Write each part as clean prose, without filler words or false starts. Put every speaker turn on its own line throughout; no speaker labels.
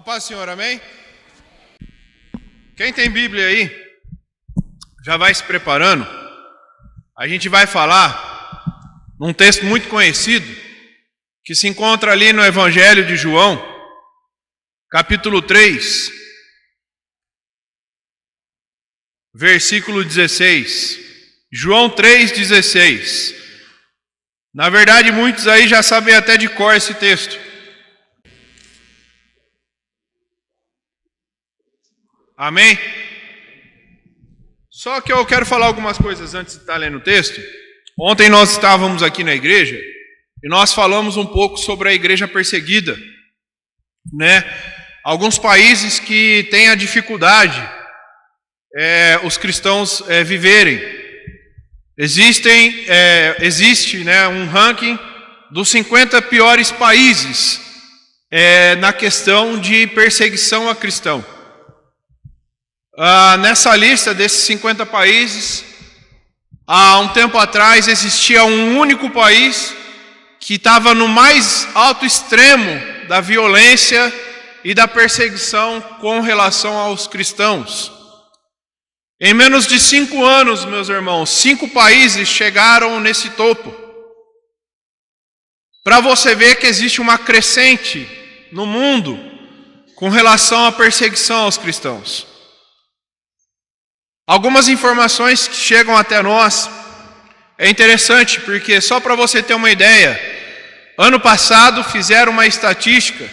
A paz do Senhor, amém? Quem tem Bíblia aí, já vai se preparando. A gente vai falar num texto muito conhecido, que se encontra ali no Evangelho de João, capítulo 3, versículo 16. João 3,16. Na verdade, muitos aí já sabem até de cor esse texto. Amém? Só que eu quero falar algumas coisas antes de estar lendo o texto. Ontem nós estávamos aqui na igreja e nós falamos um pouco sobre a igreja perseguida, né? Alguns países que têm a dificuldade os cristãos viverem. Existe um ranking dos 50 piores países na questão de perseguição a cristão. Nessa lista desses 50 países, há um tempo atrás existia um único país que estava no mais alto extremo da violência e da perseguição com relação aos cristãos. Em menos de 5 anos, meus irmãos, 5 países chegaram nesse topo. Para você ver que existe uma crescente no mundo com relação à perseguição aos cristãos. Algumas informações que chegam até nós é interessante, porque só para você ter uma ideia, ano passado fizeram uma estatística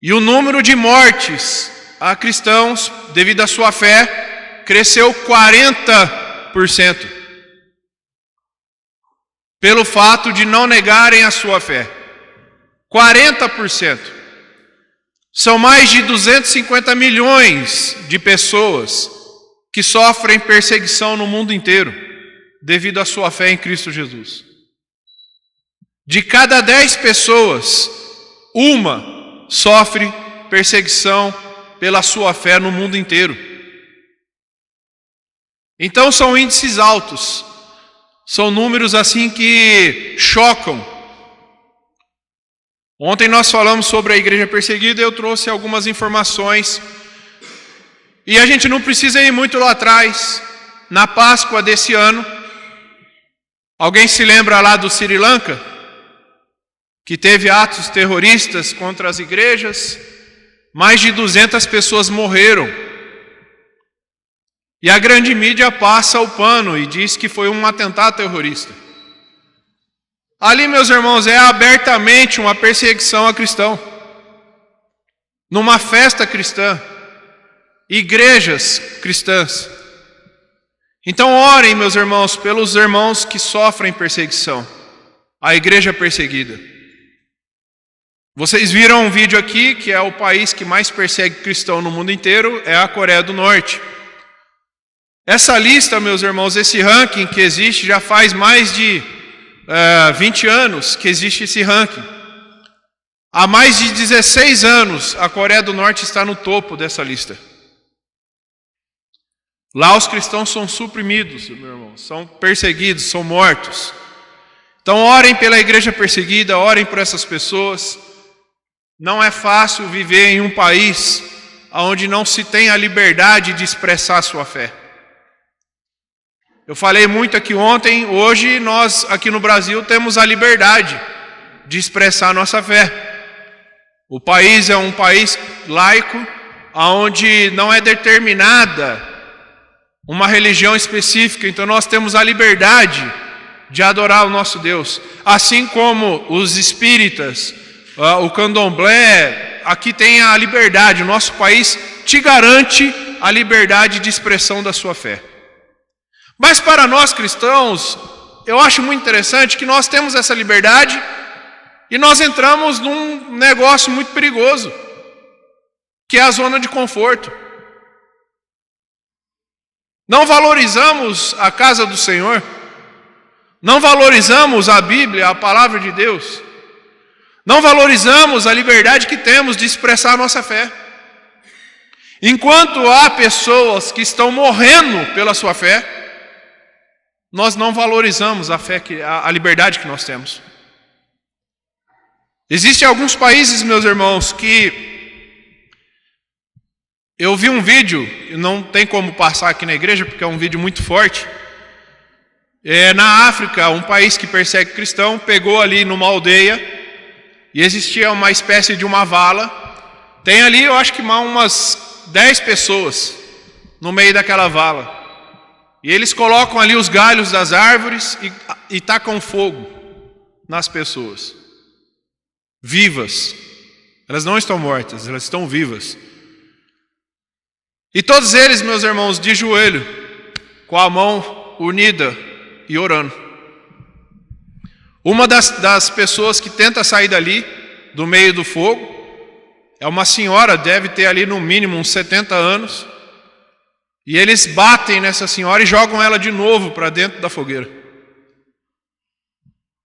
e o número de mortes a cristãos devido à sua fé cresceu 40% pelo fato de não negarem a sua fé. 40%. São mais de 250 milhões de pessoas que sofrem perseguição no mundo inteiro devido à sua fé em Cristo Jesus. De cada 10 pessoas, uma sofre perseguição pela sua fé no mundo inteiro. Então são índices altos, são números assim que chocam. Ontem nós falamos sobre a igreja perseguida e eu trouxe algumas informações. E a gente não precisa ir muito lá atrás, na Páscoa desse ano. Alguém se lembra lá do Sri Lanka? Que teve atos terroristas contra as igrejas, mais de 200 pessoas morreram. E a grande mídia passa o pano e diz que foi um atentado terrorista. Ali, meus irmãos, é abertamente uma perseguição a cristão. Numa festa cristã. Igrejas cristãs. Então orem, meus irmãos, pelos irmãos que sofrem perseguição. A igreja perseguida. Vocês viram um vídeo aqui que é o país que mais persegue cristão no mundo inteiro, é a Coreia do Norte. Essa lista, meus irmãos, esse ranking que existe já faz mais de 20 anos que existe esse ranking. Há mais de 16 anos a Coreia do Norte está no topo dessa lista. Lá os cristãos são suprimidos, meu irmão, são perseguidos, são mortos. Então orem pela igreja perseguida, orem por essas pessoas. Não é fácil viver em um país onde não se tem a liberdade de expressar a sua fé. Eu falei muito aqui ontem, hoje nós aqui no Brasil temos a liberdade de expressar a nossa fé. O país é um país laico, onde não é determinada uma religião específica, então nós temos a liberdade de adorar o nosso Deus. Assim como os espíritas, o candomblé, aqui tem a liberdade, o nosso país te garante a liberdade de expressão da sua fé. Mas para nós cristãos, eu acho muito interessante que nós temos essa liberdade e nós entramos num negócio muito perigoso, que é a zona de conforto. Não valorizamos a casa do Senhor, não valorizamos a Bíblia, a palavra de Deus, não valorizamos a liberdade que temos de expressar a nossa fé. Enquanto há pessoas que estão morrendo pela sua fé, nós não valorizamos a liberdade que nós temos. Existem alguns países, meus irmãos, que Eu vi um vídeo, não tem como passar aqui na igreja, porque é um vídeo muito forte. Na África, um país que persegue cristão, pegou ali numa aldeia, e existia uma espécie de uma vala. Tem ali, eu acho que umas 10 pessoas no meio daquela vala. E eles colocam ali os galhos das árvores e tacam fogo nas pessoas. Vivas. Elas não estão mortas, elas estão vivas. E todos eles, meus irmãos, de joelho, com a mão unida e orando. Uma das pessoas que tenta sair dali, do meio do fogo, é uma senhora, deve ter ali no mínimo uns 70 anos. E eles batem nessa senhora e jogam ela de novo para dentro da fogueira.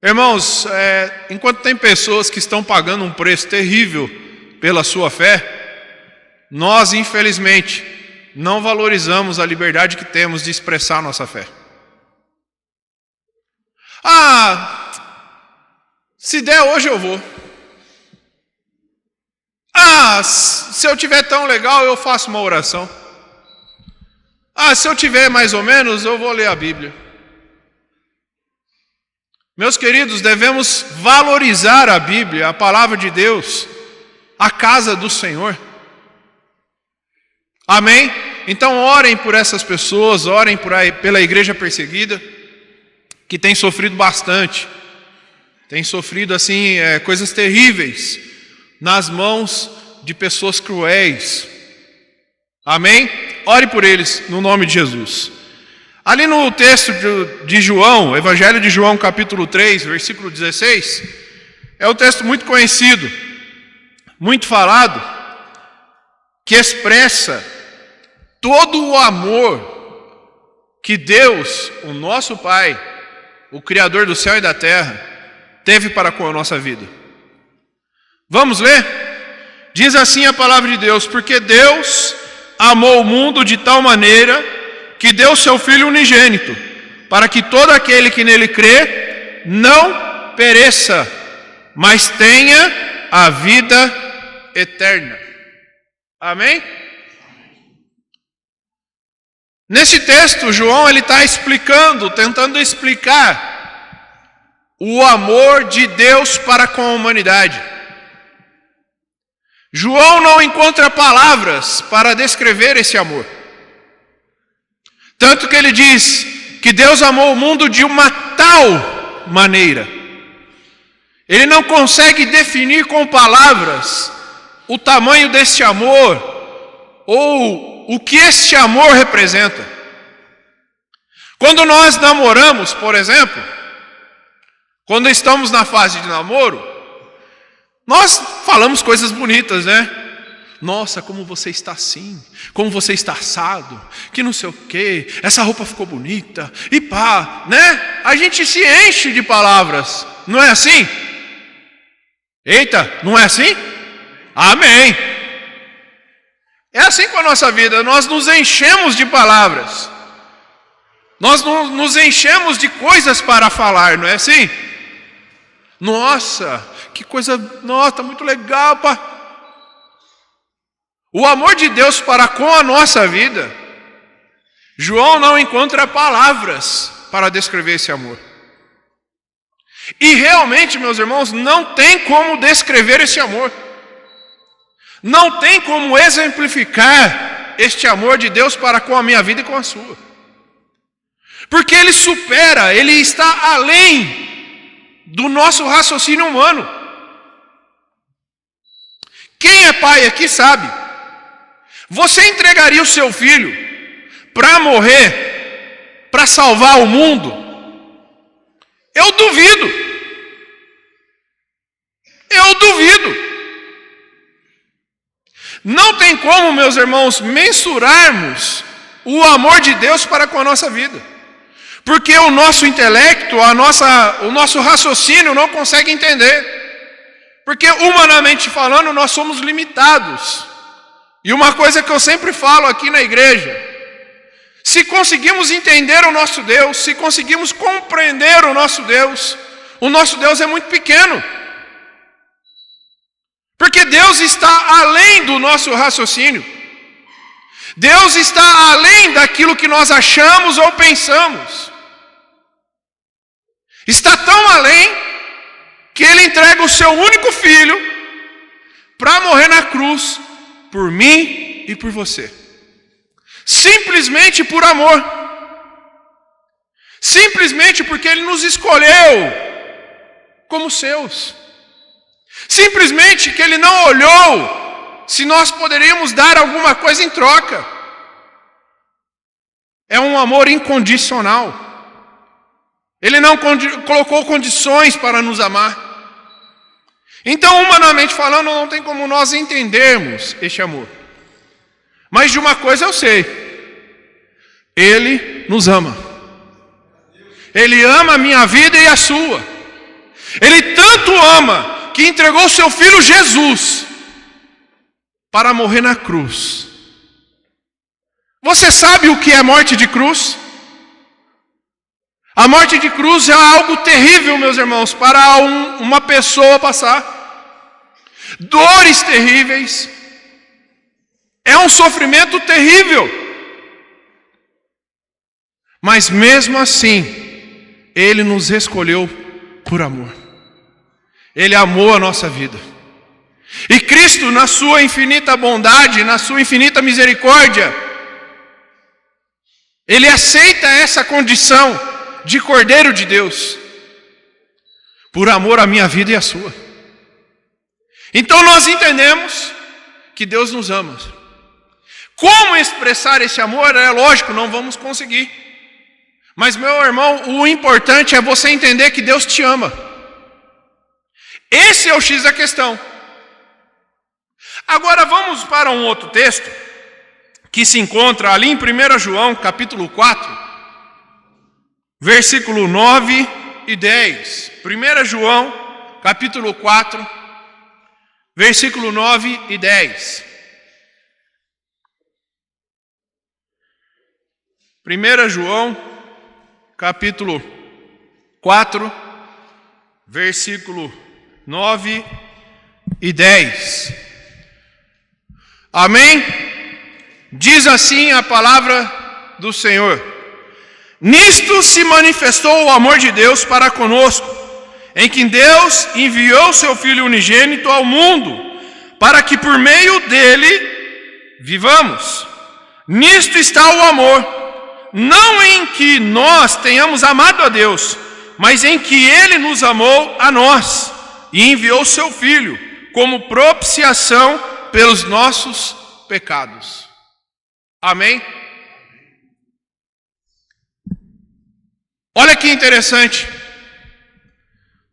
Irmãos, enquanto tem pessoas que estão pagando um preço terrível pela sua fé, nós, infelizmente, não valorizamos a liberdade que temos de expressar nossa fé. Se der hoje eu vou. Se eu tiver tão legal eu faço uma oração. Se eu tiver mais ou menos eu vou ler a Bíblia. Meus queridos, devemos valorizar a Bíblia, a palavra de Deus, a casa do Senhor. Amém? Então orem por essas pessoas, orem pela igreja perseguida, que tem sofrido bastante. Tem sofrido assim coisas terríveis nas mãos de pessoas cruéis. Amém? Ore por eles no nome de Jesus. Ali no texto de João, Evangelho de João, capítulo 3, versículo 16, é um texto muito conhecido, muito falado, que expressa todo o amor que Deus, o nosso Pai, o Criador do céu e da terra, teve para com a nossa vida. Vamos ler? Diz assim a palavra de Deus: porque Deus amou o mundo de tal maneira que deu seu Filho unigênito, para que todo aquele que nele crê não pereça, mas tenha a vida eterna. Amém? Nesse texto, João está tentando explicar o amor de Deus para com a humanidade. João não encontra palavras para descrever esse amor. Tanto que ele diz que Deus amou o mundo de uma tal maneira. Ele não consegue definir com palavras o tamanho deste amor ou o que este amor representa. Quando nós namoramos, por exemplo, quando estamos na fase de namoro, nós falamos coisas bonitas, né? Nossa, como você está assim, como você está assado, que não sei o quê, essa roupa ficou bonita, e pá, né? A gente se enche de palavras, não é assim? Eita, não é assim? Amém! É assim com a nossa vida, nós nos enchemos de palavras, nós nos enchemos de coisas para falar, não é assim? Nossa, que coisa, nossa, muito legal, pá. O amor de Deus para com a nossa vida, João não encontra palavras para descrever esse amor. E realmente, meus irmãos, não tem como descrever esse amor. Não tem como exemplificar este amor de Deus para com a minha vida e com a sua. Porque ele supera, ele está além do nosso raciocínio humano. Quem é pai aqui sabe. Você entregaria o seu filho para morrer, para salvar o mundo? Eu duvido. Eu duvido. Não tem como, meus irmãos, mensurarmos o amor de Deus para com a nossa vida. Porque o nosso intelecto, o nosso raciocínio não consegue entender. Porque humanamente falando, nós somos limitados. E uma coisa que eu sempre falo aqui na igreja: se conseguimos entender o nosso Deus, se conseguimos compreender o nosso Deus é muito pequeno. Porque Deus está além do nosso raciocínio. Deus está além daquilo que nós achamos ou pensamos. Está tão além que Ele entrega o seu único filho para morrer na cruz por mim e por você. Simplesmente por amor. Simplesmente porque Ele nos escolheu como seus. Simplesmente que Ele não olhou se nós poderíamos dar alguma coisa em troca. É um amor incondicional. Ele não colocou condições para nos amar. Então, humanamente falando, não tem como nós entendermos este amor. Mas de uma coisa eu sei: Ele nos ama. Ele ama a minha vida e a sua. Ele tanto ama que entregou o seu Filho Jesus para morrer na cruz. Você sabe o que é morte de cruz? A morte de cruz é algo terrível, meus irmãos, para uma pessoa passar. Dores terríveis. É um sofrimento terrível. Mas mesmo assim, Ele nos escolheu por amor. Ele amou a nossa vida. E Cristo, na sua infinita bondade, na sua infinita misericórdia, Ele aceita essa condição de Cordeiro de Deus, por amor à minha vida e à sua. Então nós entendemos que Deus nos ama. Como expressar esse amor? É lógico, não vamos conseguir. Mas, meu irmão, o importante é você entender que Deus te ama. Esse é o X da questão. Agora vamos para um outro texto que se encontra ali em 1 João, capítulo 4, versículo 9 e 10. 1 João, capítulo 4, versículo 9 e 10. 1 João, capítulo 4, versículo 9 e 10. Amém? Diz assim a palavra do Senhor: nisto se manifestou o amor de Deus para conosco, em que Deus enviou seu Filho unigênito ao mundo, para que por meio dele vivamos. Nisto está o amor, não em que nós tenhamos amado a Deus, mas em que Ele nos amou a nós, e enviou seu Filho como propiciação pelos nossos pecados. Amém? Olha que interessante.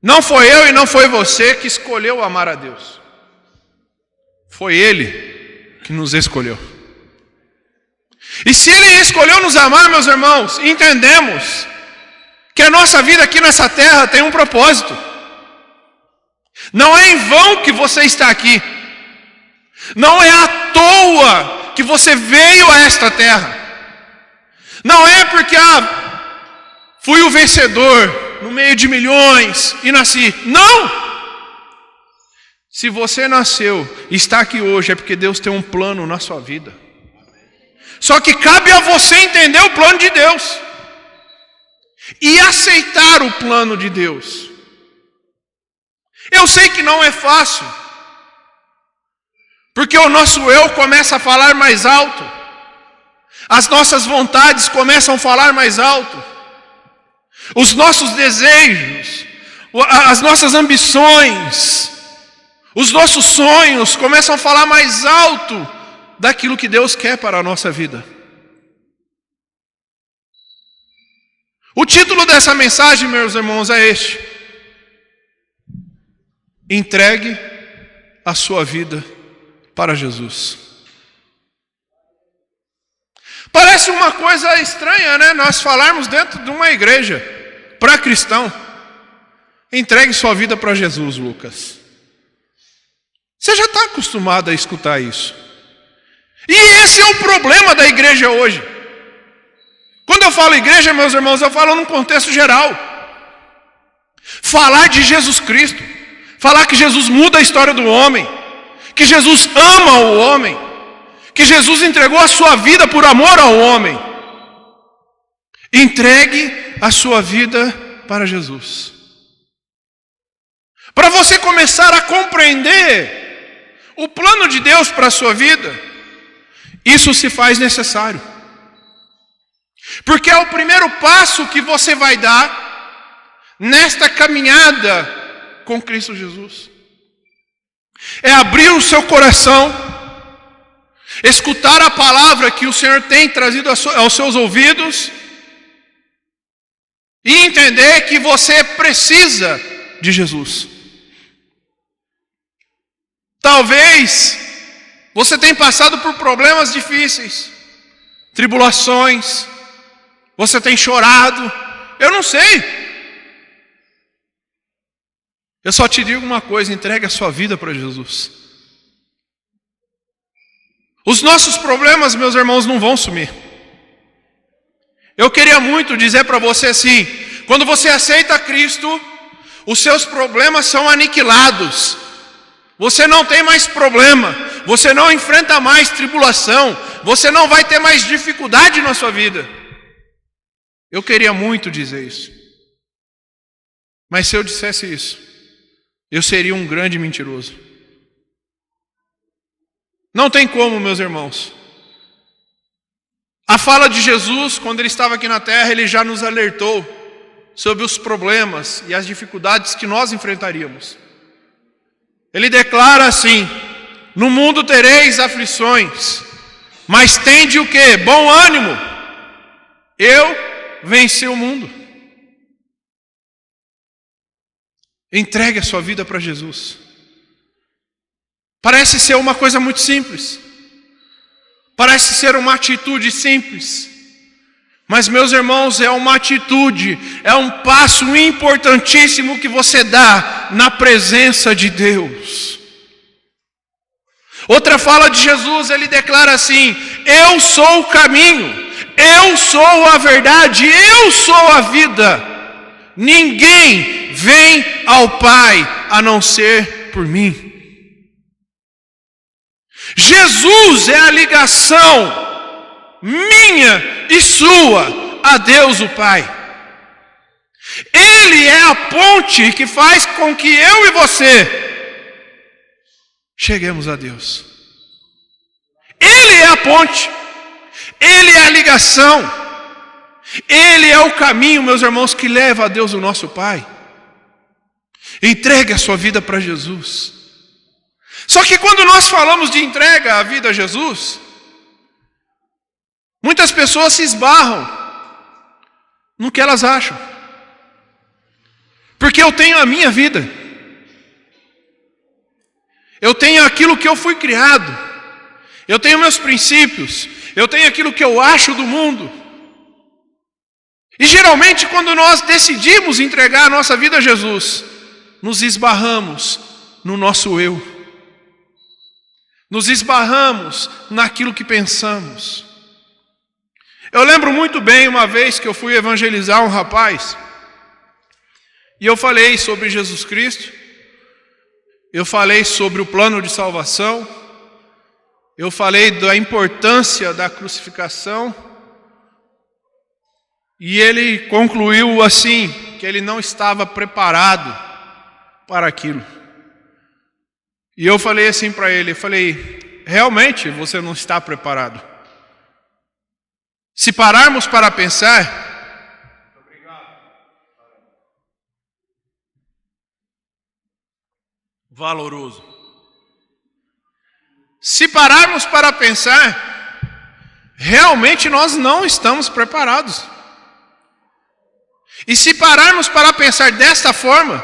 Não foi eu e não foi você que escolheu amar a Deus. Foi Ele que nos escolheu. E se Ele escolheu nos amar, meus irmãos, entendemos que a nossa vida aqui nessa terra tem um propósito. Não é em vão que você está aqui. Não é à toa que você veio a esta terra. Não é porque fui o vencedor no meio de milhões e nasci. Não! Se você nasceu e está aqui hoje é porque Deus tem um plano na sua vida. Só que cabe a você entender o plano de Deus e aceitar o plano de Deus. Eu sei que não é fácil, porque o nosso eu começa a falar mais alto, as nossas vontades começam a falar mais alto, os nossos desejos, as nossas ambições, os nossos sonhos começam a falar mais alto daquilo que Deus quer para a nossa vida. O título dessa mensagem, meus irmãos, é este: entregue a sua vida para Jesus. Parece uma coisa estranha, né? Nós falarmos dentro de uma igreja para cristão: entregue sua vida para Jesus, Lucas. Você já está acostumado a escutar isso. E esse é o problema da igreja hoje. Quando eu falo igreja, meus irmãos, eu falo num contexto geral. Falar de Jesus Cristo, falar que Jesus muda a história do homem, que Jesus ama o homem, que Jesus entregou a sua vida por amor ao homem. Entregue a sua vida para Jesus. Para você começar a compreender o plano de Deus para a sua vida, isso se faz necessário. Porque é o primeiro passo que você vai dar nesta caminhada com Cristo Jesus. É abrir o seu coração, escutar a palavra que o Senhor tem trazido aos seus ouvidos e entender que você precisa de Jesus. Talvez você tenha passado por problemas difíceis, tribulações, você tem chorado, eu não sei. Eu só te digo uma coisa: entregue a sua vida para Jesus. Os nossos problemas, meus irmãos, não vão sumir. Eu queria muito dizer para você assim: quando você aceita Cristo, os seus problemas são aniquilados. Você não tem mais problema, você não enfrenta mais tribulação, você não vai ter mais dificuldade na sua vida. Eu queria muito dizer isso. Mas se eu dissesse isso, eu seria um grande mentiroso. Não tem como, meus irmãos. A fala de Jesus, quando ele estava aqui na terra, ele já nos alertou sobre os problemas e as dificuldades que nós enfrentaríamos. Ele declara assim: no mundo tereis aflições, mas tende o quê? Bom ânimo. Eu venci o mundo. Entregue a sua vida para Jesus. Parece ser uma coisa muito simples. Parece ser uma atitude simples. Mas, meus irmãos, é uma atitude, é um passo importantíssimo que você dá na presença de Deus. Outra fala de Jesus, ele declara assim: eu sou o caminho, eu sou a verdade, eu sou a vida. Ninguém vem ao Pai a não ser por mim. Jesus é a ligação minha e sua a Deus o Pai. Ele é a ponte que faz com que eu e você cheguemos a Deus. Ele é a ponte, Ele é a ligação, Ele é o caminho, meus irmãos, que leva a Deus o nosso Pai. Entregue a sua vida para Jesus. Só que quando nós falamos de entrega à vida a Jesus, muitas pessoas se esbarram no que elas acham. Porque eu tenho a minha vida. Eu tenho aquilo que eu fui criado. Eu tenho meus princípios. Eu tenho aquilo que eu acho do mundo. E geralmente quando nós decidimos entregar a nossa vida a Jesus, nos esbarramos no nosso eu. Nos esbarramos naquilo que pensamos. Eu lembro muito bem uma vez que eu fui evangelizar um rapaz, e eu falei sobre Jesus Cristo, eu falei sobre o plano de salvação, eu falei da importância da crucificação, e ele concluiu assim, que ele não estava preparado para aquilo. E eu falei assim para ele, eu falei: realmente você não está preparado. Se pararmos para pensar, valoroso. Se pararmos para pensar, realmente nós não estamos preparados. E se pararmos para pensar desta forma,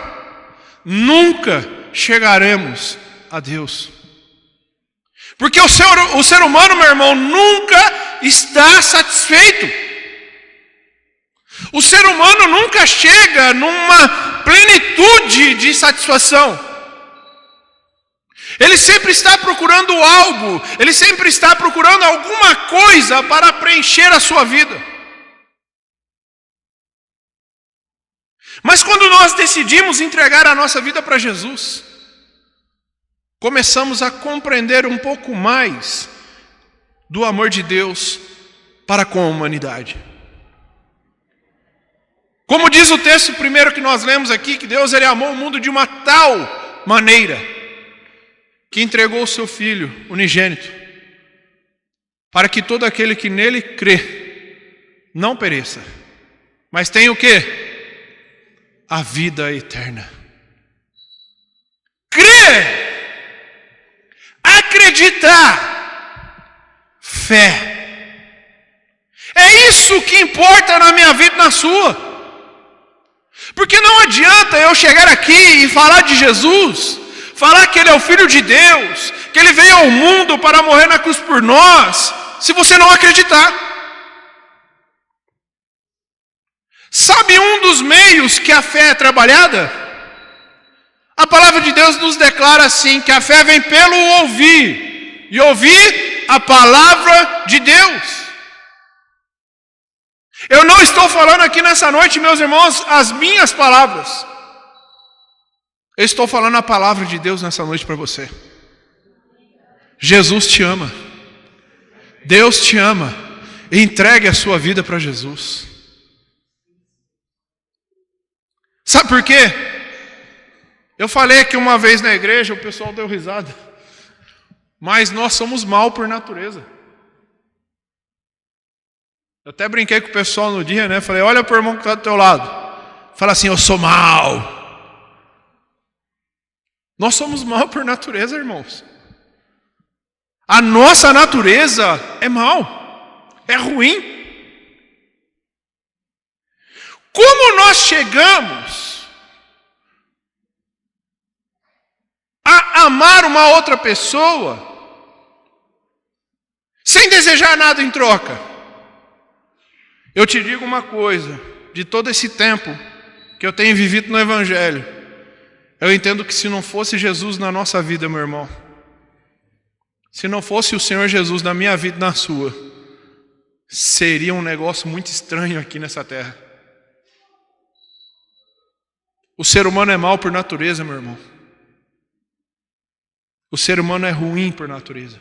nunca chegaremos a Deus. Porque o ser humano, meu irmão, nunca está satisfeito. O ser humano nunca chega numa plenitude de satisfação. Ele sempre está procurando algo, ele sempre está procurando alguma coisa para preencher a sua vida. Mas quando nós decidimos entregar a nossa vida para Jesus, começamos a compreender um pouco mais do amor de Deus para com a humanidade. Como diz o texto primeiro que nós lemos aqui, que Deus ele amou o mundo de uma tal maneira que entregou o seu Filho unigênito, para que todo aquele que nele crê não pereça, mas tenha o quê? A vida eterna. Crer, acreditar, fé. É isso que importa na minha vida e na sua. Porque não adianta eu chegar aqui e falar de Jesus, falar que Ele é o Filho de Deus, que Ele veio ao mundo para morrer na cruz por nós, se você não acreditar. Sabe um dos meios que a fé é trabalhada? A palavra de Deus nos declara assim, que a fé vem pelo ouvir, e ouvir a palavra de Deus. Eu não estou falando aqui nessa noite, meus irmãos, as minhas palavras. Eu estou falando a palavra de Deus nessa noite para você. Jesus te ama. Deus te ama. Entregue a sua vida para Jesus. Sabe por quê? Eu falei aqui uma vez na igreja, o pessoal deu risada. Mas nós somos mal por natureza. Eu até brinquei com o pessoal no dia, né? Falei, olha para o irmão que está do teu lado. Fala assim, eu sou mal. Nós somos mal por natureza, irmãos. A nossa natureza é mal. É ruim. Como nós chegamos a amar uma outra pessoa sem desejar nada em troca? Eu te digo uma coisa, de todo esse tempo que eu tenho vivido no Evangelho, eu entendo que se não fosse Jesus na nossa vida, meu irmão, se não fosse o Senhor Jesus na minha vida e na sua, seria um negócio muito estranho aqui nessa terra. O ser humano é mau por natureza, meu irmão. O ser humano é ruim por natureza.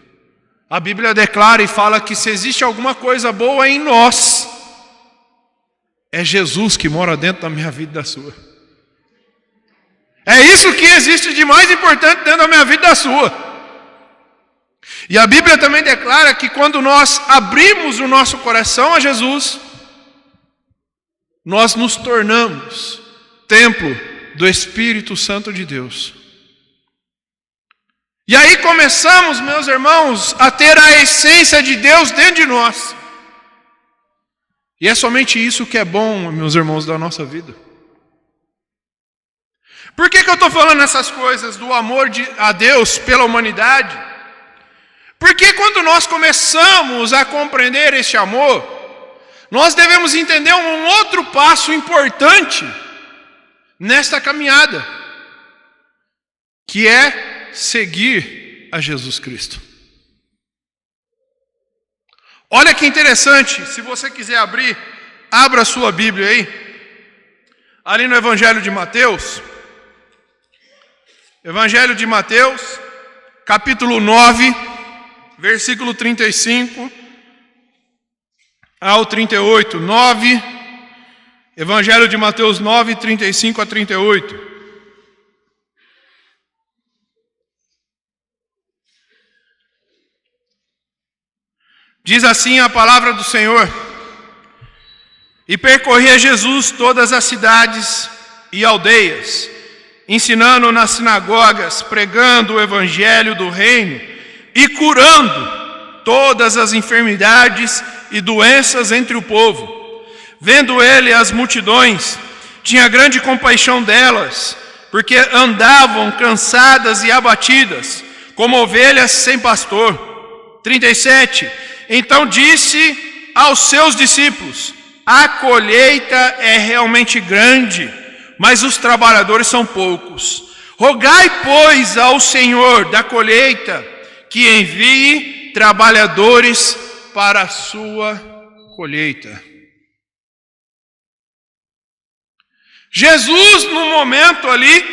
A Bíblia declara e fala que se existe alguma coisa boa em nós, é Jesus que mora dentro da minha vida e da sua. É isso que existe de mais importante dentro da minha vida e da sua. E a Bíblia também declara que quando nós abrimos o nosso coração a Jesus, nós nos tornamos templo do Espírito Santo de Deus. E aí começamos, meus irmãos, a ter a essência de Deus dentro de nós. E é somente isso que é bom, meus irmãos, da nossa vida. Por que eu estou falando essas coisas do amor a Deus pela humanidade? Porque quando nós começamos a compreender este amor, nós devemos entender um outro passo importante nesta caminhada, que é seguir a Jesus Cristo. Olha que interessante, se você quiser abrir, abra a sua Bíblia aí, ali no Evangelho de Mateus, capítulo 9, versículo 35 ao 38, Evangelho de Mateus 9, 35 a 38. Diz assim a palavra do Senhor: E percorria Jesus todas as cidades e aldeias, ensinando nas sinagogas, pregando o evangelho do reino e curando todas as enfermidades e doenças entre o povo. Vendo ele as multidões, tinha grande compaixão delas, porque andavam cansadas e abatidas, como ovelhas sem pastor. 37. Então disse aos seus discípulos: a colheita é realmente grande, mas os trabalhadores são poucos. Rogai, pois, ao Senhor da colheita que envie trabalhadores para a sua colheita. Jesus, no momento ali,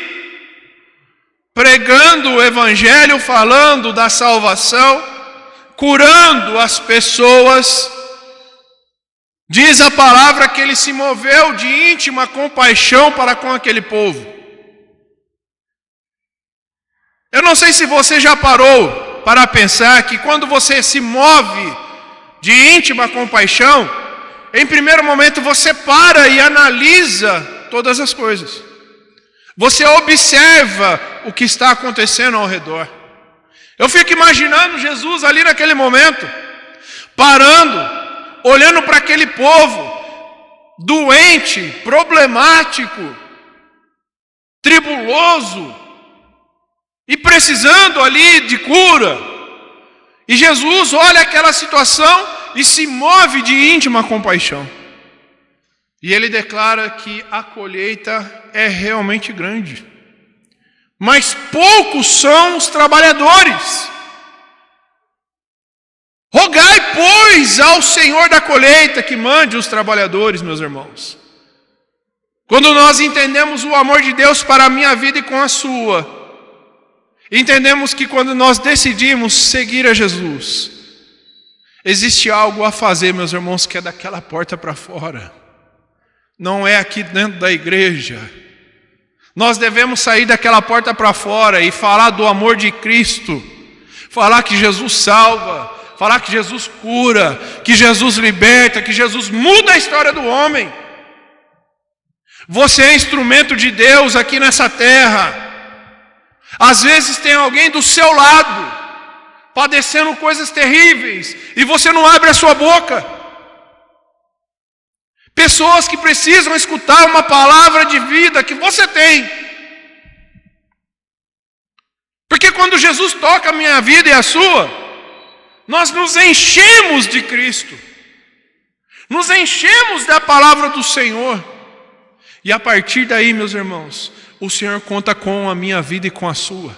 pregando o evangelho, falando da salvação, curando as pessoas. Diz a palavra que ele se moveu de íntima compaixão para com aquele povo. Eu não sei se você já parou para pensar que quando você se move de íntima compaixão, em primeiro momento você para e analisa todas as coisas. Você observa o que está acontecendo ao redor. Eu fico imaginando Jesus ali naquele momento, parando, olhando para aquele povo doente, problemático, tribuloso e precisando ali de cura. E Jesus olha aquela situação e se move de íntima compaixão. E ele declara que a colheita é realmente grande, mas poucos são os trabalhadores. Rogai, pois, ao Senhor da colheita que mande os trabalhadores, meus irmãos. Quando nós entendemos o amor de Deus para a minha vida e com a sua, entendemos que quando nós decidimos seguir a Jesus, existe algo a fazer, meus irmãos, que é daquela porta para fora. Não é aqui dentro da igreja. Nós devemos sair daquela porta para fora e falar do amor de Cristo, falar que Jesus salva, falar que Jesus cura, que Jesus liberta, que Jesus muda a história do homem. Você é instrumento de Deus aqui nessa terra. Às vezes tem alguém do seu lado padecendo coisas terríveis e você não abre a sua boca. Pessoas que precisam escutar uma palavra de vida que você tem. Porque quando Jesus toca a minha vida e a sua, nós nos enchemos de Cristo, nos enchemos da palavra do Senhor, e a partir daí, meus irmãos, o Senhor conta com a minha vida e com a sua,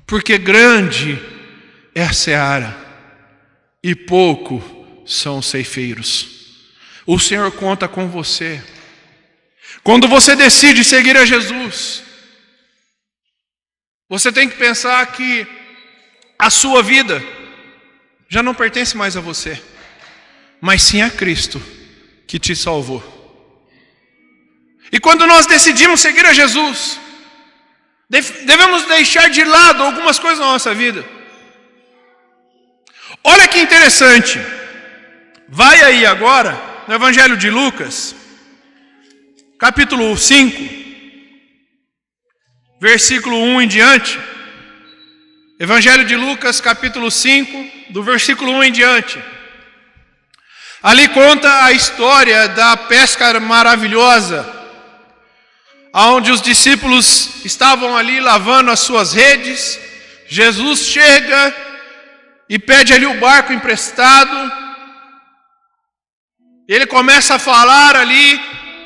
porque grande é a seara, e pouco são os ceifeiros. O Senhor conta com você. Quando você decide seguir a Jesus, você tem que pensar que a sua vida já não pertence mais a você, mas sim a Cristo que te salvou. E quando nós decidimos seguir a Jesus, devemos deixar de lado algumas coisas na nossa vida. Olha que interessante. Vai aí agora no Evangelho de Lucas, capítulo 5, versículo 1 em diante. Evangelho de Lucas, capítulo 5, do versículo 1 em diante. Ali conta a história da pesca maravilhosa, onde os discípulos estavam ali lavando as suas redes. Jesus chega e pede ali o barco emprestado. Ele começa a falar ali,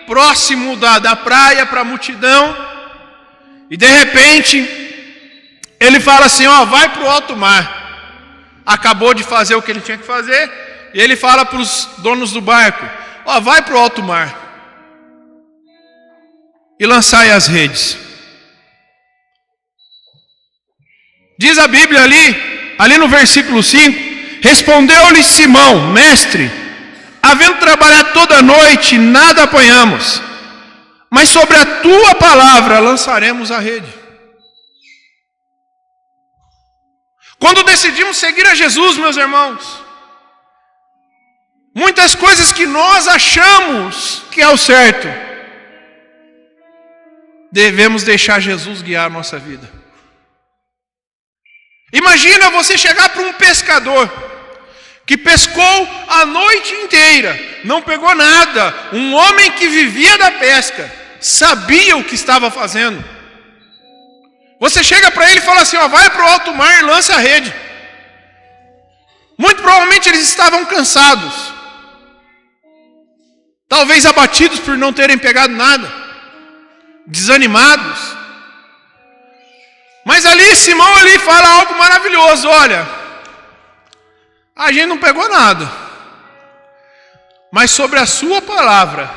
próximo da praia para a multidão. E de repente, ele fala assim, vai para o alto mar. Acabou de fazer o que ele tinha que fazer. E ele fala para os donos do barco, vai para o alto mar e lançai as redes. Diz a Bíblia ali no versículo 5, respondeu-lhe Simão, mestre, havendo trabalhado toda a noite, nada apanhamos, mas sobre a tua palavra lançaremos a rede. Quando decidimos seguir a Jesus, meus irmãos, muitas coisas que nós achamos que é o certo, devemos deixar Jesus guiar a nossa vida. Imagina você chegar para um pescador que pescou a noite inteira, não pegou nada. Um homem que vivia da pesca, sabia o que estava fazendo. Você chega para ele e fala assim, vai para o alto mar e lança a rede. Muito provavelmente eles estavam cansados, talvez abatidos por não terem pegado nada, desanimados. Mas ali Simão fala algo maravilhoso. Olha, a gente não pegou nada, mas sobre a sua palavra,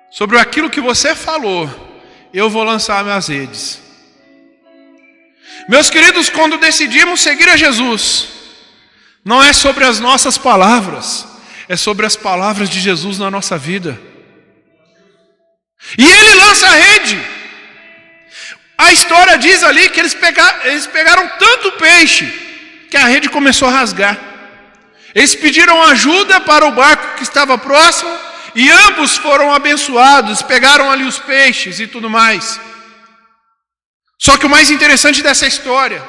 sobre aquilo que você falou, eu vou lançar minhas redes. Meus queridos, quando decidimos seguir a Jesus, não é sobre as nossas palavras, é sobre as palavras de Jesus na nossa vida. E Ele lança a rede. A história diz ali que eles pegaram tanto peixe que a rede começou a rasgar. Eles pediram ajuda para o barco que estava próximo e ambos foram abençoados, pegaram ali os peixes e tudo mais. Só que o mais interessante dessa história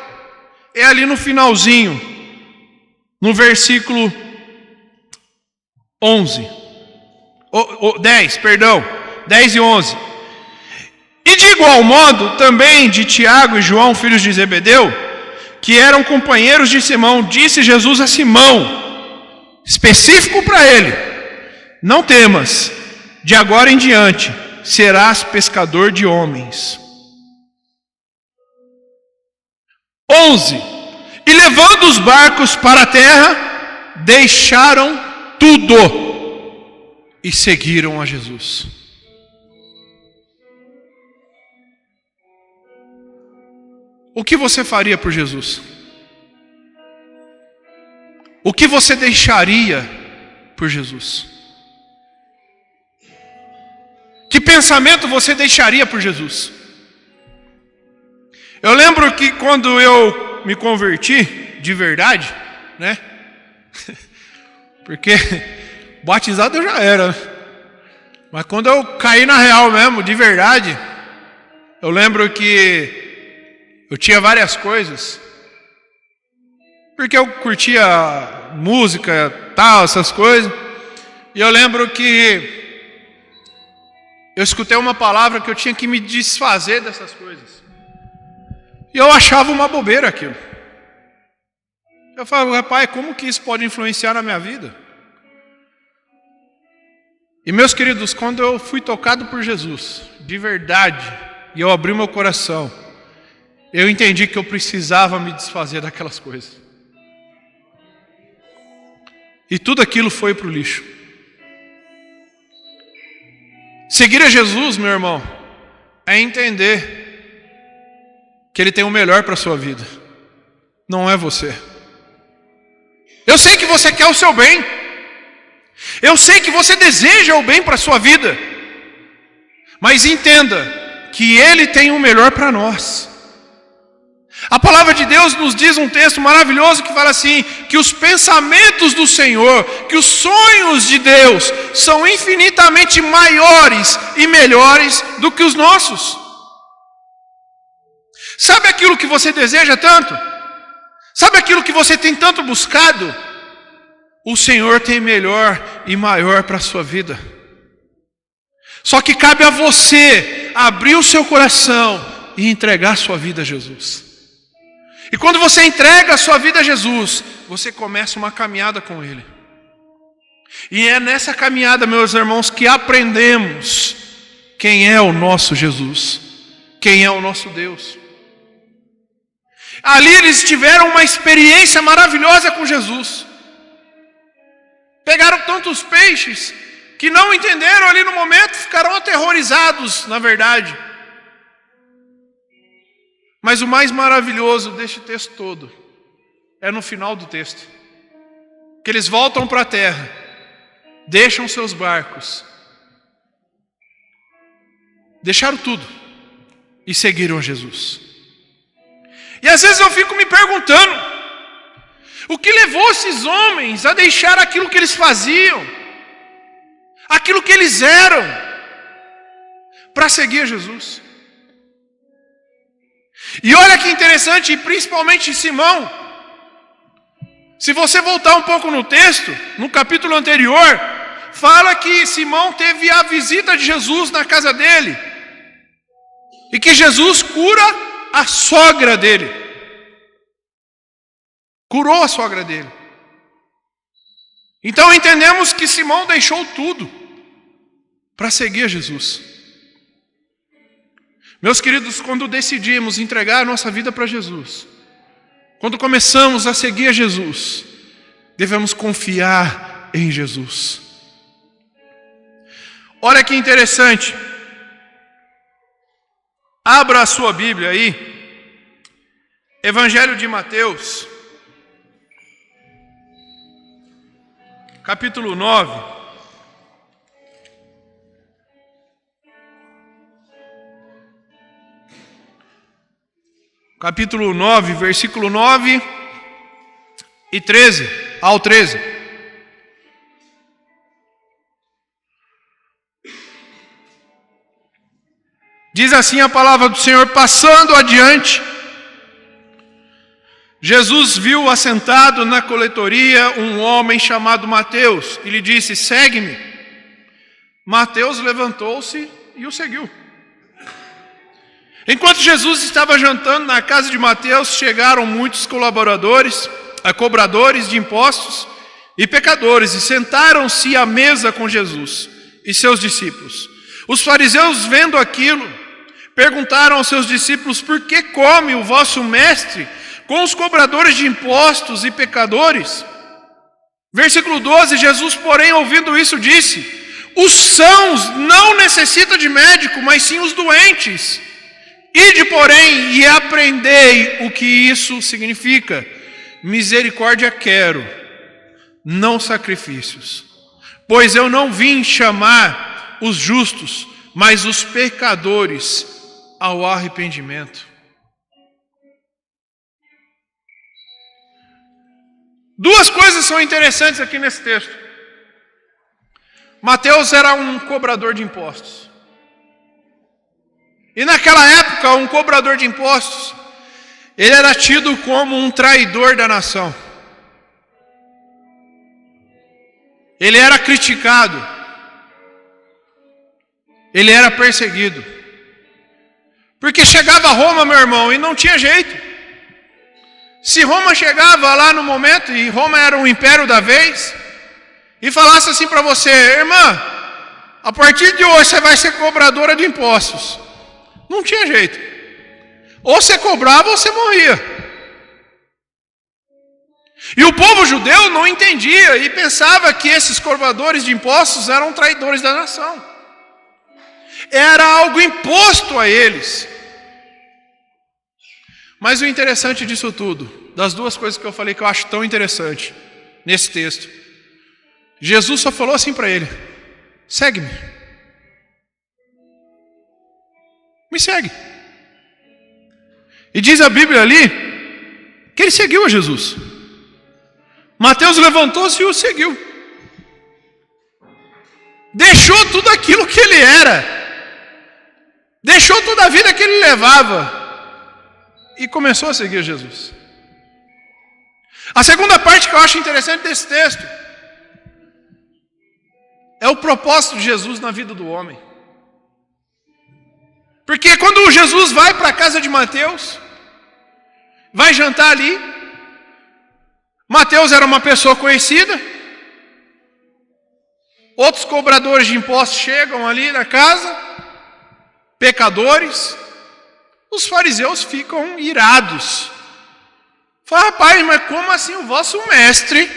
é ali no finalzinho, no versículo 10 e 11. E de igual modo, também de Tiago e João, filhos de Zebedeu, que eram companheiros de Simão, disse Jesus a Simão, específico para ele: não temas, de agora em diante serás pescador de homens. 11. E levando os barcos para a terra, deixaram tudo e seguiram a Jesus. O que você faria por Jesus? O que você deixaria por Jesus? Que pensamento você deixaria por Jesus? Eu lembro que quando eu me converti de verdade, né? Porque batizado eu já era. Mas quando eu caí na real mesmo, de verdade, eu lembro que eu tinha várias coisas. Porque eu curtia música, tal, essas coisas. E eu lembro que eu escutei uma palavra que eu tinha que me desfazer dessas coisas. E eu achava uma bobeira aquilo. Eu falava, rapaz, como que isso pode influenciar na minha vida? E meus queridos, quando eu fui tocado por Jesus, de verdade, e eu abri meu coração, eu entendi que eu precisava me desfazer daquelas coisas. E tudo aquilo foi para o lixo. Seguir a Jesus, meu irmão, é entender que Ele tem o melhor para a sua vida. Não é você. Eu sei que você quer o seu bem. Eu sei que você deseja o bem para a sua vida. Mas entenda que Ele tem o melhor para nós. A palavra de Deus nos diz um texto maravilhoso que fala assim, que os pensamentos do Senhor, que os sonhos de Deus são infinitamente maiores e melhores do que os nossos. Sabe aquilo que você deseja tanto? Sabe aquilo que você tem tanto buscado? O Senhor tem melhor e maior para a sua vida. Só que cabe a você abrir o seu coração e entregar a sua vida a Jesus. E quando você entrega a sua vida a Jesus, você começa uma caminhada com Ele. E é nessa caminhada, meus irmãos, que aprendemos quem é o nosso Jesus, quem é o nosso Deus. Ali eles tiveram uma experiência maravilhosa com Jesus. Pegaram tantos peixes que não entenderam ali no momento, ficaram aterrorizados, na verdade. Mas o mais maravilhoso deste texto todo é no final do texto, que eles voltam para a terra, deixam seus barcos, deixaram tudo e seguiram a Jesus. E às vezes eu fico me perguntando, o que levou esses homens a deixar aquilo que eles faziam, aquilo que eles eram, para seguir a Jesus? E olha que interessante, principalmente Simão. Se você voltar um pouco no texto, no capítulo anterior, fala que Simão teve a visita de Jesus na casa dele. E que Jesus cura a sogra dele. Curou a sogra dele. Então entendemos que Simão deixou tudo para seguir a Jesus. Meus queridos, quando decidimos entregar a nossa vida para Jesus, quando começamos a seguir a Jesus, devemos confiar em Jesus. Olha que interessante. Abra a sua Bíblia aí, Evangelho de Mateus, capítulo 9. Capítulo 9, versículo 9 e 13 ao 13. Diz assim a palavra do Senhor: passando adiante, Jesus viu assentado na coletoria um homem chamado Mateus e lhe disse: segue-me. Mateus levantou-se e o seguiu. Enquanto Jesus estava jantando na casa de Mateus, chegaram muitos cobradores de impostos e pecadores, e sentaram-se à mesa com Jesus e seus discípulos. Os fariseus, vendo aquilo, perguntaram aos seus discípulos: por que come o vosso mestre com os cobradores de impostos e pecadores? Versículo 12, Jesus, porém, ouvindo isso, disse: os sãos não necessitam de médico, mas sim os doentes. Ide, porém, e aprendei o que isso significa. Misericórdia quero, não sacrifícios. Pois eu não vim chamar os justos, mas os pecadores ao arrependimento. Duas coisas são interessantes aqui nesse texto. Mateus era um cobrador de impostos. E naquela época, um cobrador de impostos, ele era tido como um traidor da nação. Ele era criticado. Ele era perseguido. Porque chegava a Roma, meu irmão, e não tinha jeito. Se Roma chegava lá no momento, e Roma era o império da vez, e falasse assim para você: irmã, a partir de hoje você vai ser cobradora de impostos. Não tinha jeito. Ou você cobrava ou você morria. E o povo judeu não entendia e pensava que esses cobradores de impostos eram traidores da nação. Era algo imposto a eles. Mas o interessante disso tudo, das duas coisas que eu falei que eu acho tão interessante nesse texto, Jesus só falou assim para ele: segue-me. Me segue. E diz a Bíblia ali que ele seguiu a Jesus. Mateus levantou-se e o seguiu. Deixou tudo aquilo que ele era. Deixou toda a vida que ele levava. E começou a seguir Jesus. A segunda parte que eu acho interessante desse texto é o propósito de Jesus na vida do homem. Porque quando Jesus vai para a casa de Mateus, vai jantar ali, Mateus era uma pessoa conhecida, outros cobradores de impostos chegam ali na casa, pecadores, os fariseus ficam irados. Fala: rapaz, mas como assim o vosso mestre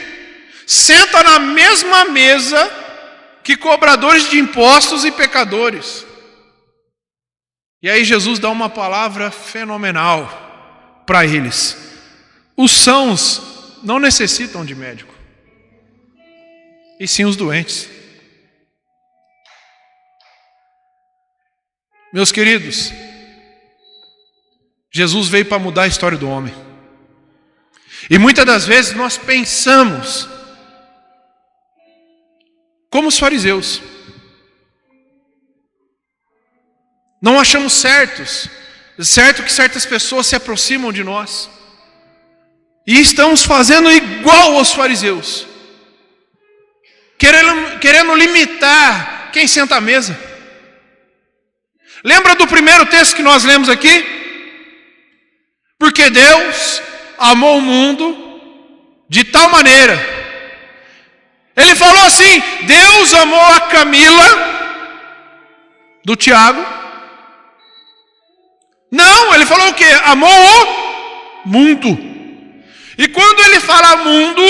senta na mesma mesa que cobradores de impostos e pecadores? E aí Jesus dá uma palavra fenomenal para eles: os sãos não necessitam de médico, e sim os doentes. Meus queridos, Jesus veio para mudar a história do homem. E muitas das vezes nós pensamos como os fariseus. Não achamos certo que certas pessoas se aproximam de nós. E estamos fazendo igual aos fariseus, querendo limitar quem senta à mesa. Lembra do primeiro texto que nós lemos aqui? Porque Deus amou o mundo de tal maneira. Ele falou assim: Deus amou a Camila, do Tiago. Não, ele falou o quê? Amou o mundo. E quando ele fala mundo,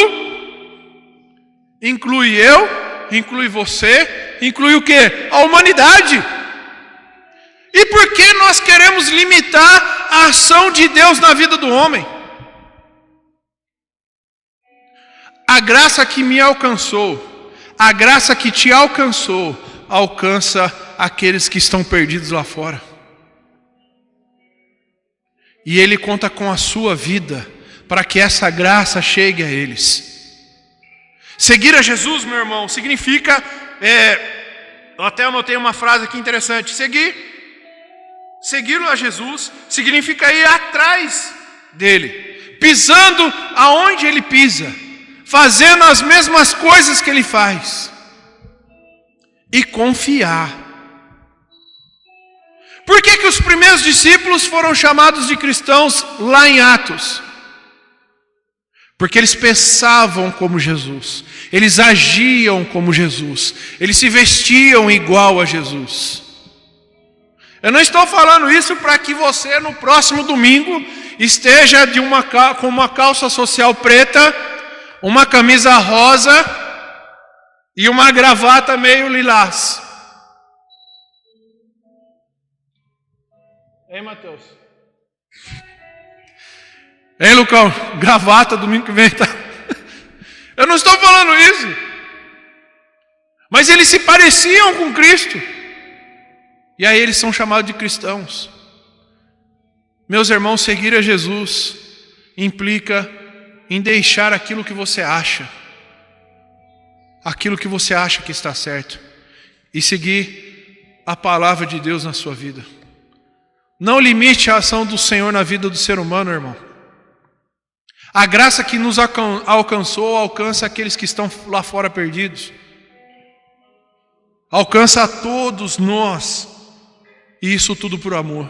inclui eu, inclui você, inclui o quê? A humanidade. E por que nós queremos limitar a ação de Deus na vida do homem? A graça que me alcançou, a graça que te alcançou, alcança aqueles que estão perdidos lá fora. E Ele conta com a sua vida para que essa graça chegue a eles. Seguir a Jesus, meu irmão, significa... eu até anotei uma frase aqui interessante. Segui-lo a Jesus significa ir atrás dele, pisando aonde ele pisa, fazendo as mesmas coisas que ele faz. E confiar. Por que os primeiros discípulos foram chamados de cristãos lá em Atos? Porque eles pensavam como Jesus, eles agiam como Jesus, eles se vestiam igual a Jesus. Eu não estou falando isso para que você no próximo domingo esteja com uma calça social preta, uma camisa rosa e uma gravata meio lilás. Ei, Mateus? Ei, Lucão? Gravata domingo que vem, tá? Eu não estou falando isso. Mas eles se pareciam com Cristo. E aí eles são chamados de cristãos. Meus irmãos, seguir a Jesus implica em deixar aquilo que você acha. Aquilo que você acha que está certo. E seguir a palavra de Deus na sua vida. Não limite a ação do Senhor na vida do ser humano, irmão. A graça que nos alcançou, alcança aqueles que estão lá fora perdidos. Alcança a todos nós. E isso tudo por amor.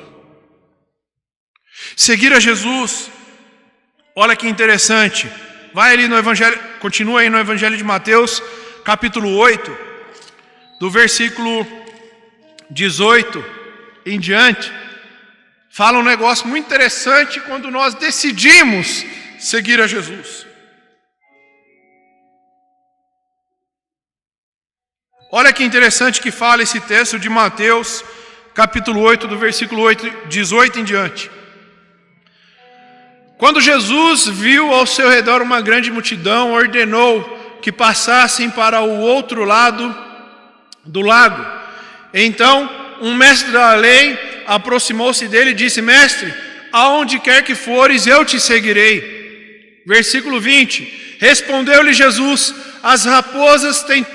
Seguir a Jesus, olha que interessante. Vai ali no Evangelho, continua aí no Evangelho de Mateus, capítulo 8, do versículo 18 em diante. Fala um negócio muito interessante quando nós decidimos seguir a Jesus. Olha que interessante que fala esse texto de Mateus, capítulo 8, do versículo 18 em diante. Quando Jesus viu ao seu redor uma grande multidão, ordenou que passassem para o outro lado do lago. Então, um mestre da lei aproximou-se dele e disse: Mestre, aonde quer que fores, eu te seguirei. Versículo 20. Respondeu-lhe Jesus: As raposas têm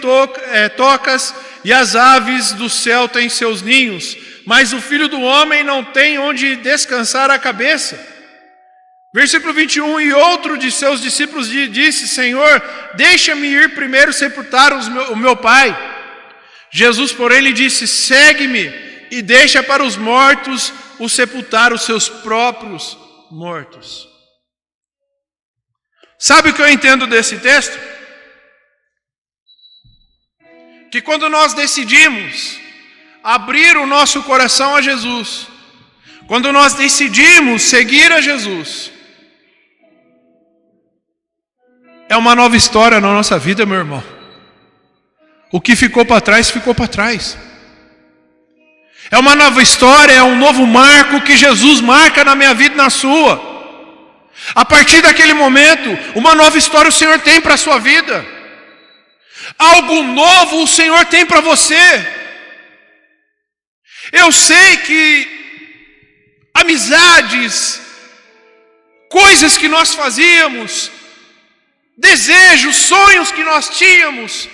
tocas e as aves do céu têm seus ninhos, mas o Filho do Homem não tem onde descansar a cabeça. Versículo 21. E outro de seus discípulos disse: Senhor, deixa-me ir primeiro sepultar o meu pai. Jesus, porém, lhe disse: Segue-me e deixa para os mortos sepultar os seus próprios mortos. Sabe o que eu entendo desse texto? Que quando nós decidimos abrir o nosso coração a Jesus, quando nós decidimos seguir a Jesus, é uma nova história na nossa vida, meu irmão. O que ficou para trás, ficou para trás. É uma nova história, é um novo marco que Jesus marca na minha vida e na sua. A partir daquele momento, uma nova história o Senhor tem para a sua vida. Algo novo o Senhor tem para você. Eu sei que amizades, coisas que nós fazíamos, desejos, sonhos que nós tínhamos,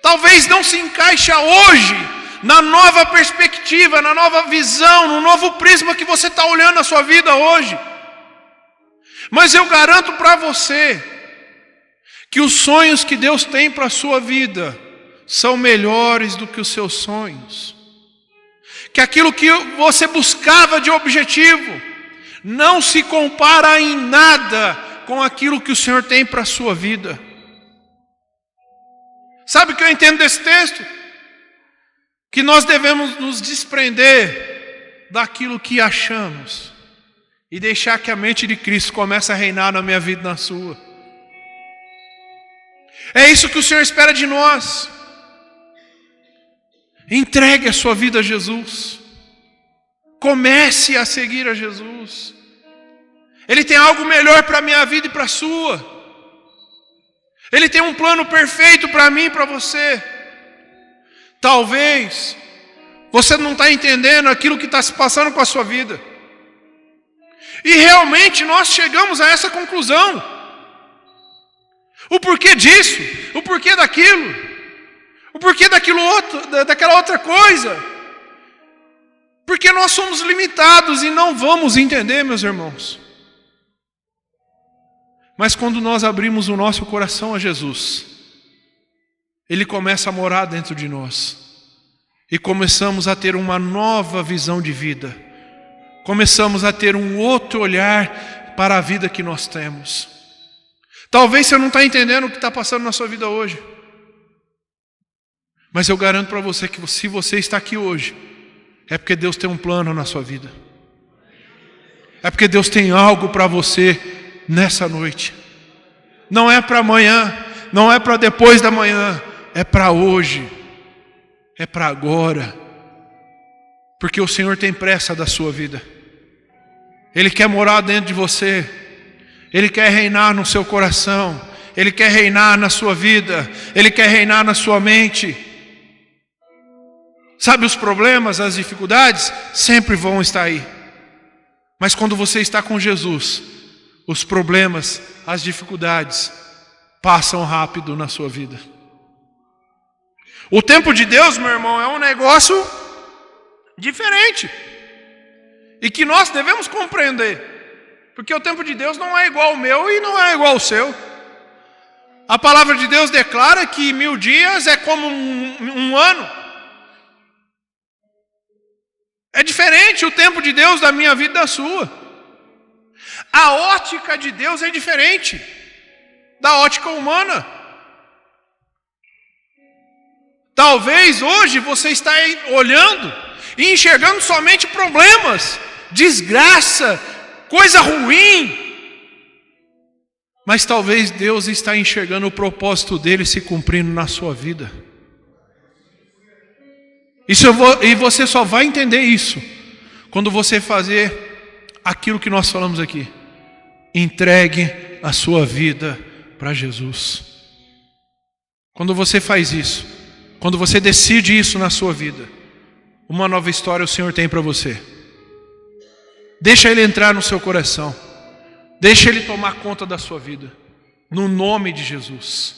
talvez não se encaixe hoje na nova perspectiva, na nova visão, no novo prisma que você está olhando na sua vida hoje. Mas eu garanto para você que os sonhos que Deus tem para a sua vida são melhores do que os seus sonhos. Que aquilo que você buscava de objetivo não se compara em nada com aquilo que o Senhor tem para a sua vida. Sabe o que eu entendo desse texto? Que nós devemos nos desprender daquilo que achamos e deixar que a mente de Cristo comece a reinar na minha vida e na sua. É isso que o Senhor espera de nós. Entregue a sua vida a Jesus. Comece a seguir a Jesus. Ele tem algo melhor para a minha vida e para a sua. Ele tem um plano perfeito para mim e para você. Talvez você não está entendendo aquilo que está se passando com a sua vida. E realmente nós chegamos a essa conclusão. O porquê disso, o porquê daquilo, o porquê daquela outra coisa. Porque nós somos limitados e não vamos entender, meus irmãos. Mas quando nós abrimos o nosso coração a Jesus, Ele começa a morar dentro de nós. E começamos a ter uma nova visão de vida. Começamos a ter um outro olhar para a vida que nós temos. Talvez você não está entendendo o que está passando na sua vida hoje. Mas eu garanto para você que se você está aqui hoje, é porque Deus tem um plano na sua vida. É porque Deus tem algo para você nessa noite. Não é para amanhã, não é para depois da manhã, é para hoje. É para agora. Porque o Senhor tem pressa da sua vida. Ele quer morar dentro de você. Ele quer reinar no seu coração. Ele quer reinar na sua vida. Ele quer reinar na sua mente. Sabe, os problemas, as dificuldades sempre vão estar aí. Mas quando você está com Jesus, os problemas, as dificuldades passam rápido na sua vida. O tempo de Deus, meu irmão, é um negócio diferente. E que nós devemos compreender. Porque o tempo de Deus não é igual ao meu e não é igual ao seu. A palavra de Deus declara que 1000 dias é como um ano. É diferente o tempo de Deus da minha vida e da sua. A ótica de Deus é diferente da ótica humana. Talvez hoje você está olhando e enxergando somente problemas, desgraça, coisa ruim. Mas talvez Deus está enxergando o propósito dele se cumprindo na sua vida. E você só vai entender isso quando você fazer aquilo que nós falamos aqui. Entregue a sua vida para Jesus. Quando você faz isso, quando você decide isso na sua vida, uma nova história o Senhor tem para você. Deixa Ele entrar no seu coração. Deixa Ele tomar conta da sua vida. No nome de Jesus.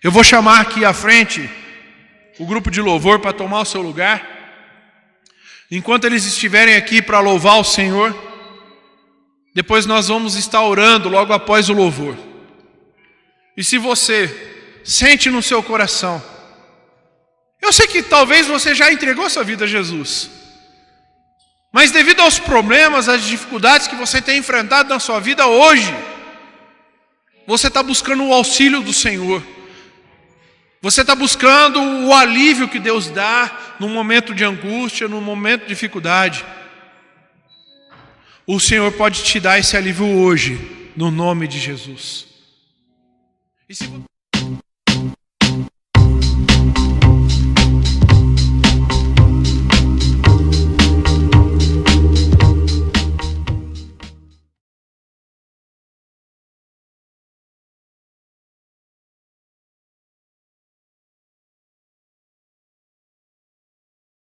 Eu vou chamar aqui à frente o grupo de louvor para tomar o seu lugar. Enquanto eles estiverem aqui para louvar o Senhor, depois nós vamos estar orando logo após o louvor. E se você sente no seu coração, eu sei que talvez você já entregou sua vida a Jesus, mas devido aos problemas, às dificuldades que você tem enfrentado na sua vida hoje, você está buscando o auxílio do Senhor. Você está buscando o alívio que Deus dá no momento de angústia, no momento de dificuldade. O Senhor pode te dar esse alívio hoje, no nome de Jesus. E se